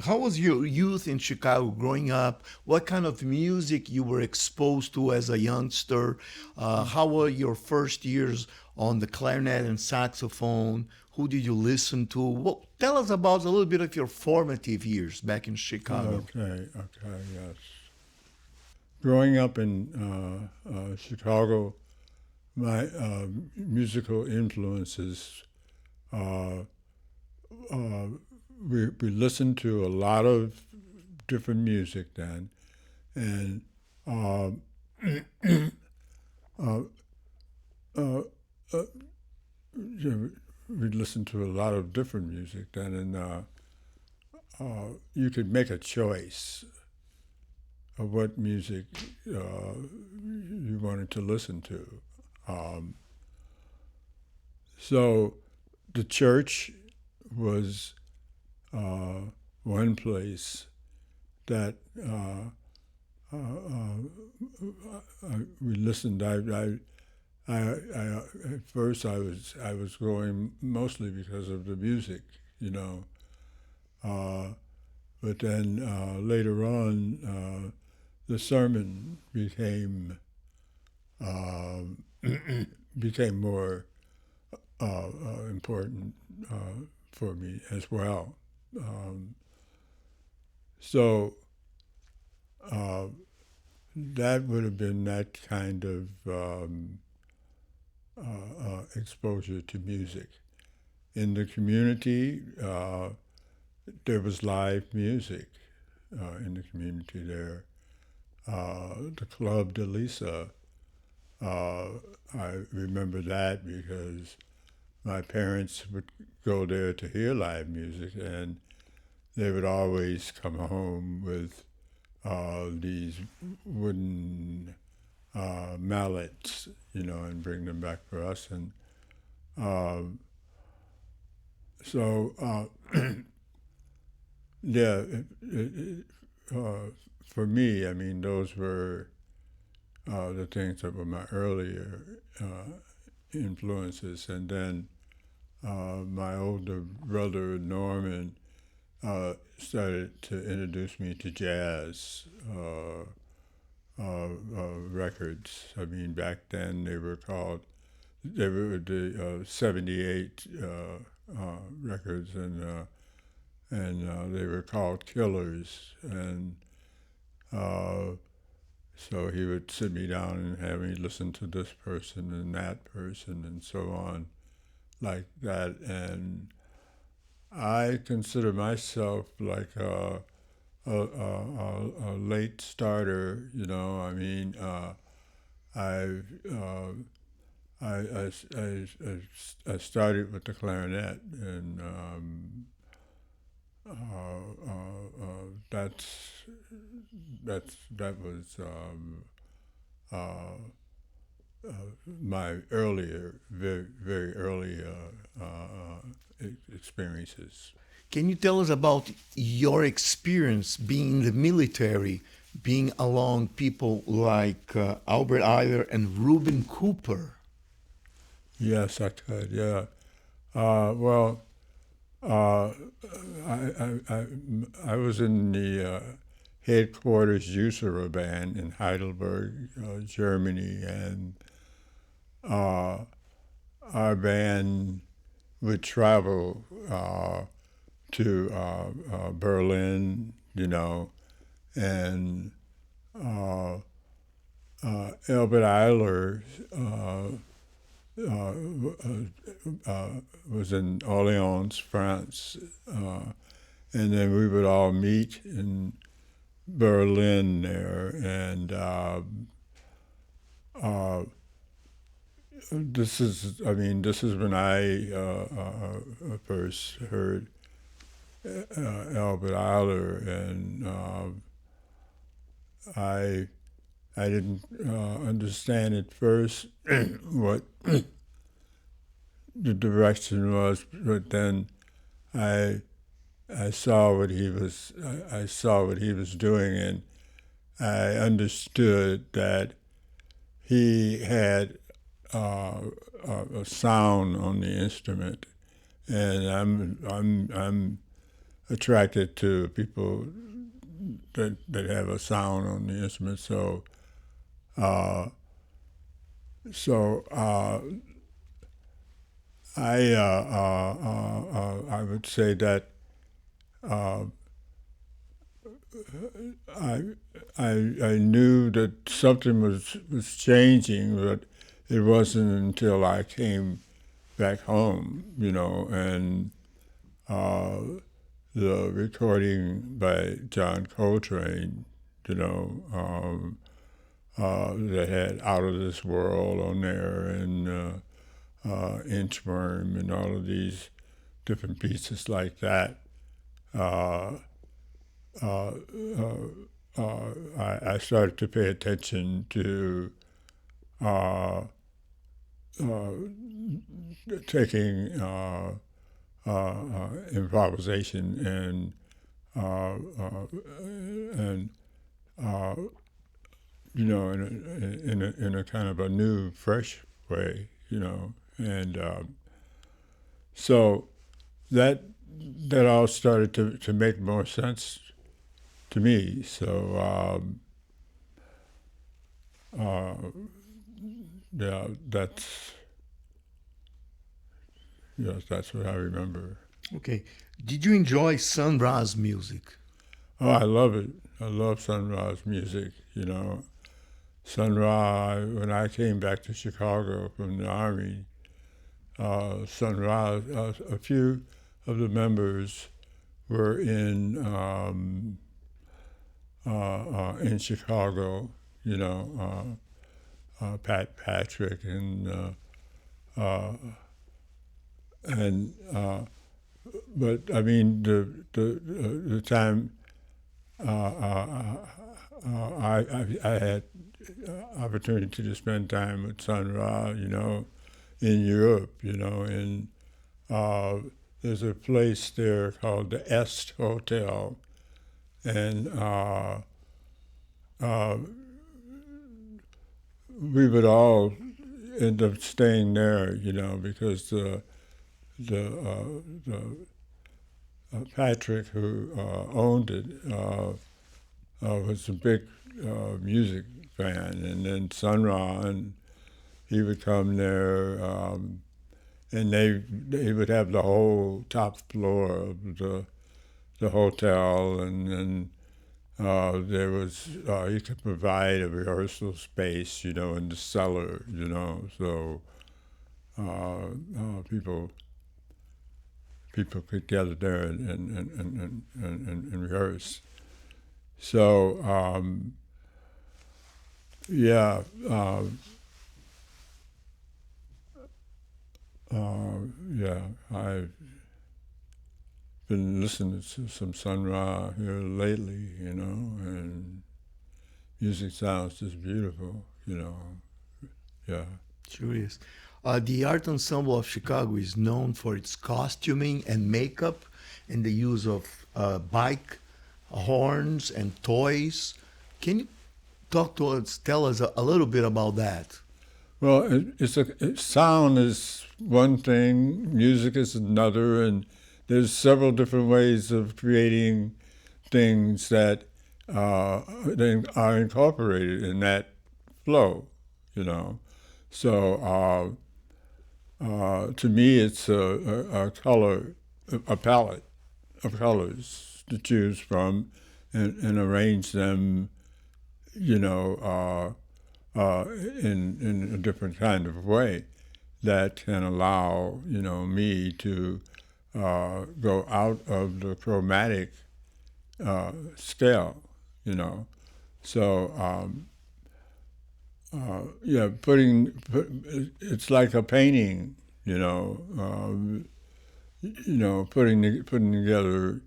How was your youth in Chicago growing up? What kind of music you were exposed to as a youngster? How were your first years on the clarinet and saxophone? Who did you listen to? Well, tell us about a little bit of your formative years back in Chicago. Okay, yes. Growing up in Chicago, my musical influences, uh, uh, we listened to a lot of different music then, and uh, uh, uh, uh, you know, we listened to a lot of different music then, and you could make a choice of what music you wanted to listen to. Um, so the church was one place that we listened. At first I was going mostly because of the music, you know. But then later on, the sermon uh, became more important for me as well. Um, so uh, that would have been that kind of exposure to music. In the community, there was live music in the community there. The Club de Lisa, I remember that because my parents would go there to hear live music, and they would always come home with these wooden mallets, you know, and bring them back for us. And uh, so, yeah, for me, I mean, those were the things that were my earlier influences. And then my older brother, Norman, started to introduce me to jazz records. I mean, back then they were the 78 records, and they were called Killers. And so he would sit me down and have me listen to this person and that person and so on, like that. And I consider myself like a late starter. You know, I mean, I, I started with the clarinet, and that was uh, my earlier, very early experiences. Can you tell us about your experience being in the military, being along people like Albert Ayler and Reuben Cooper? Yes, I could. Yeah. Well, uh, I was in the headquarters Usurer band in Heidelberg, Germany, and uh, our band would travel to Berlin, you know, and uh, Albert Eiler was in Orleans, France, and then we would all meet in Berlin there, and this is when I first heard Albert Eiler, and I I didn't understand at first what the direction was, but then I I saw what I saw what he was doing, and I understood that he had a sound on the instrument, and I'm attracted to people that have a sound on the instrument. Uh, so I would say that I, I knew that something was changing, but it wasn't until I came back home, and the recording by John Coltrane, that had Out of This World on there and Inchworm and all of these different pieces like that. I started to pay attention to taking improvisation and in a kind of a new, fresh way, and so that all started to make more sense to me. So yeah, that's what I remember. Okay. Did you enjoy Sun Ra's music? Oh, I love it. I love Sun Ra's music. Sun Ra. When I came back to Chicago from the Army, Sun Ra, a few of the members were in Chicago. Pat Patrick but I mean the time I had opportunity to spend time with Sun Ra, in Europe, and there's a place there called the Est Hotel, and we would all end up staying there, because the Patrick, who owned it, was a big music fan, and then Sun Ra, and he would come there, and they would have the whole top floor of the hotel, and then there was he could provide a rehearsal space, in the cellar, so people could gather there and rehearse. So yeah, yeah, I've been listening to some Sun Ra here lately, and music sounds just beautiful, yeah. Sure is. The Art Ensemble of Chicago is known for its costuming and makeup and the use of bike horns and toys. Can you tell us a little bit about that? Well, sound is one thing, music is another, and there's several different ways of creating things that then are incorporated in that flow, So to me, it's a palette of colors to choose from and arrange them, in a different kind of way that can allow, me to go out of the chromatic scale, So yeah, it's like a painting, putting together,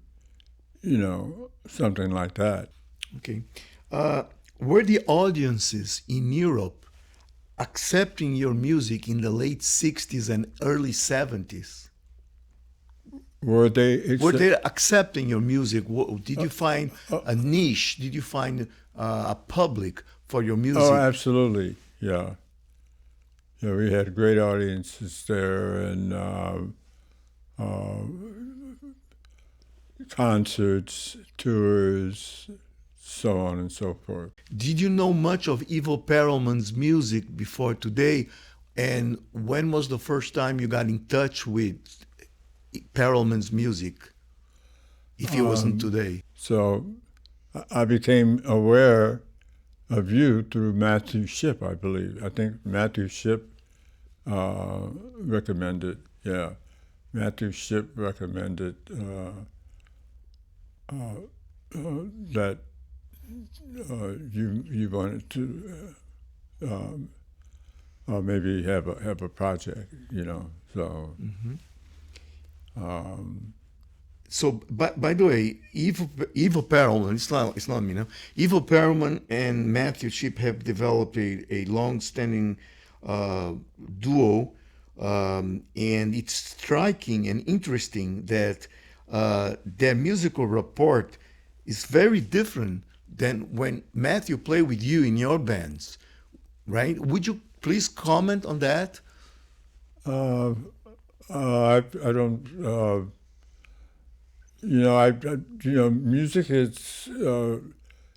something like that. Okay. Were the audiences in Europe accepting your music in the late 60s and early 70s? Were they accepting your music? Did you find a niche? Did you find a public for your music? Oh, absolutely, yeah. Yeah, we had great audiences there, and concerts, tours, so on and so forth. Did you know much of Ivo Perelman's music before today? And when was the first time you got in touch with Perelman's music, if it wasn't today? So I became aware of you through Matthew Shipp, I believe. I think Matthew Shipp recommended, yeah. Matthew Shipp recommended that you wanted to maybe have a project, you know. So, So, by the way, Ivo Perelman, it's not me now. Ivo Perelman and Matthew Shipp have developed a long-standing duo, and it's striking and interesting that their musical rapport is very different than when Matthew played with you in your bands, right? Would you please comment on that? I don't. Music is,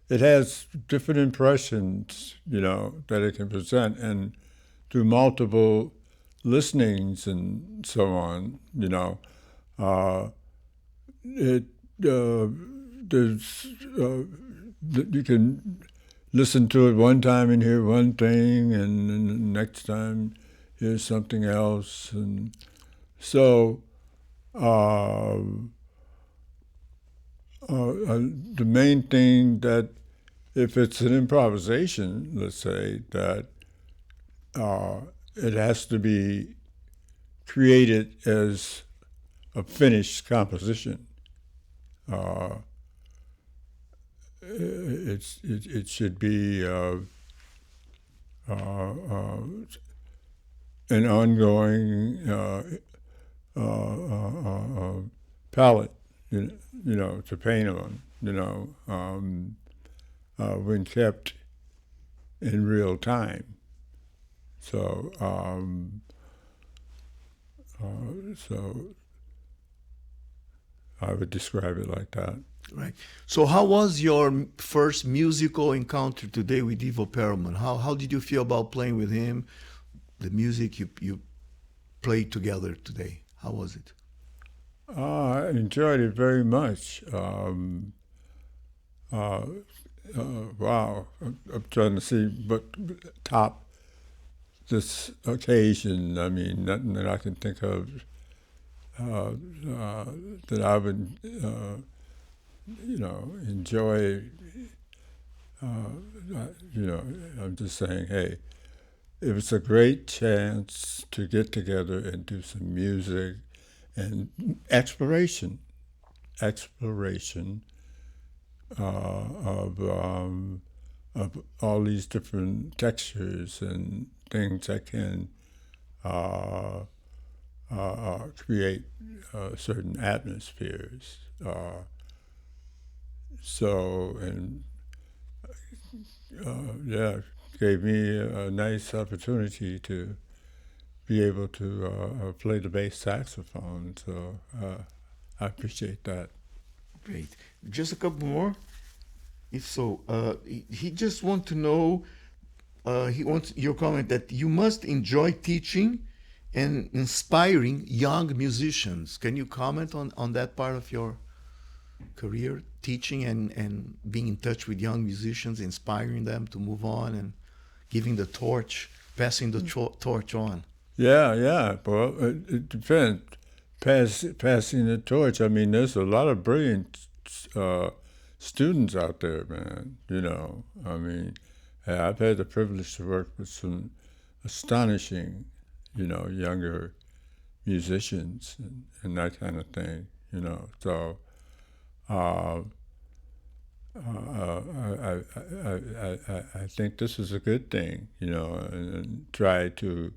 it has different impressions, that it can present, and through multiple listenings and so on, there's, you can listen to it one time and hear one thing, and then the next time hear something else, and so, the main thing that if it's an improvisation, let's say, that it has to be created as a finished composition. It should be an ongoing palette, to paint on, when kept in real time. So, so I would describe it like that. Right. So how was your first musical encounter today with Ivo Perelman? How did you feel about playing with him? The music you played together today, how was it? I enjoyed it very much. Wow, I'm trying to see what top this occasion. I mean, nothing that I can think of that I would, enjoy. I'm just saying, hey, it was a great chance to get together and do some music and exploration of all these different textures and things that can create certain atmospheres. Gave me a nice opportunity to be able to play the bass saxophone. So I appreciate that. Great. Just a couple more. If so, he just wants to know, he wants your comment that you must enjoy teaching and inspiring young musicians. Can you comment on that part of your career, teaching and being in touch with young musicians, inspiring them to move on and giving the torch, passing the torch on? Yeah. Well, it depends. Passing the torch. I mean, there's a lot of brilliant students out there, man. I mean, I've had the privilege to work with some astonishing, younger musicians and that kind of thing. So I think this is a good thing, and try to,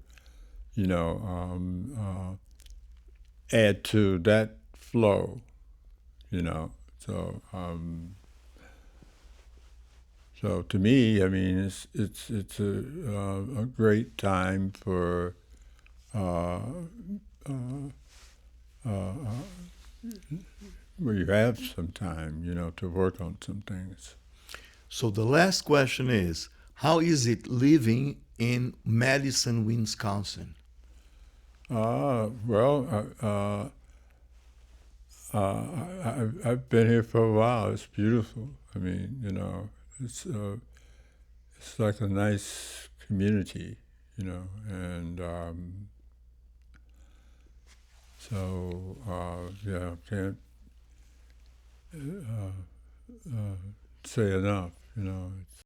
add to that flow, So, so to me, I mean, it's a great time for where you have some time, you know, to work on some things. So the last question is, how is it living in Madison, Wisconsin? Well, I've been here for a while. It's beautiful. I mean, you know, it's like a nice community, you know, and so yeah, can't say enough. You know, it's